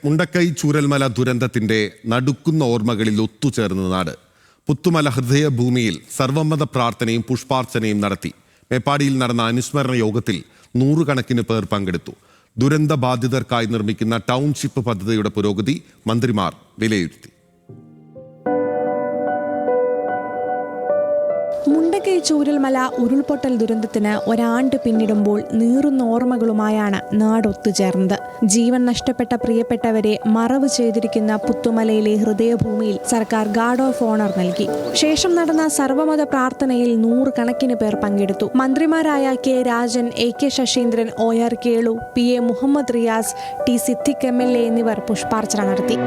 മുണ്ടക്കൈ ചൂരൽമല ദുരന്തത്തിന്റെ നടുക്കുന്ന ഓർമ്മകളിൽ ഒത്തുചേർന്ന നാട്. പുത്തുമല ഹൃദയഭൂമിയിൽ സർവമത പ്രാർത്ഥനയും പുഷ്പാർച്ചനയും നടത്തി. മേപ്പാടിയിൽ നടന്ന അനുസ്മരണ യോഗത്തിൽ 100 കണക്കിന് പേർ പങ്കെടുത്തു. ദുരന്ത ബാധിതർക്കായി നിർമ്മിക്കുന്ന ടൗൺഷിപ്പ് പദ്ധതിയുടെ പുരോഗതി മന്ത്രിമാർ വിലയിരുത്തി. മുണ്ടക്കൈ ചൂരൽമല ഉരുൾപൊട്ടൽ ദുരന്തത്തിന് ഒരാണ്ട് പിന്നിടുമ്പോൾ നീറുന്ന ഓർമ്മകളുമായാണ് നാടൊത്തുചേർന്നത്. ജീവൻ നഷ്ടപ്പെട്ട പ്രിയപ്പെട്ടവരെ മറവ് ചെയ്തിരിക്കുന്ന പുത്തുമലയിലെ ഹൃദയഭൂമിയിൽ സർക്കാർ ഗാർഡ് ഓഫ് ഓണർ നൽകി. ശേഷം നടന്ന സർവമത പ്രാർത്ഥനയിൽ 100 കണക്കിന് പേർ പങ്കെടുത്തു. മന്ത്രിമാരായ K Rajan, AK Saseendran, OR Kelu, PA Muhammad Riyas, T Siddique MLA എന്നിവർ പുഷ്പാർച്ചന നടത്തി.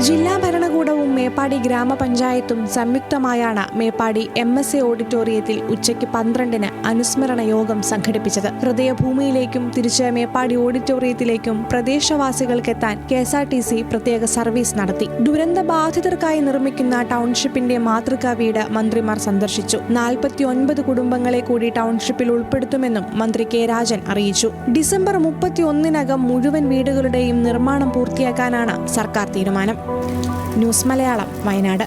ജില്ലാ ഭരണകൂടവും മേപ്പാടി ഗ്രാമപഞ്ചായത്തും സംയുക്തമായാണ് മേപ്പാടി MSA ഓഡിറ്റോറിയത്തിൽ ഉച്ചയ്ക്ക് 12-ന് അനുസ്മരണ യോഗം സംഘടിപ്പിച്ചത്. ഹൃദയഭൂമിയിലേക്കും തിരിച്ച് മേപ്പാടി ഓഡിറ്റോറിയത്തിലേക്കും പ്രദേശവാസികൾക്കെത്താൻ KSRTC പ്രത്യേക സർവീസ് നടത്തി. ദുരന്ത ബാധിതർക്കായി നിർമ്മിക്കുന്ന ടൗൺഷിപ്പിന്റെ മാതൃകാ വീട് മന്ത്രിമാർ സന്ദർശിച്ചു. 49 കുടുംബങ്ങളെ കൂടി ടൗൺഷിപ്പിൽ ഉൾപ്പെടുത്തുമെന്നും മന്ത്രി കെ രാജൻ അറിയിച്ചു. ഡിസംബർ 31-നകം മുഴുവൻ വീടുകളുടെയും നിർമ്മാണം പൂർത്തിയാക്കാനാണ് സർക്കാർ തീരുമാനം. ന്യൂസ് മലയാളം, വയനാട്.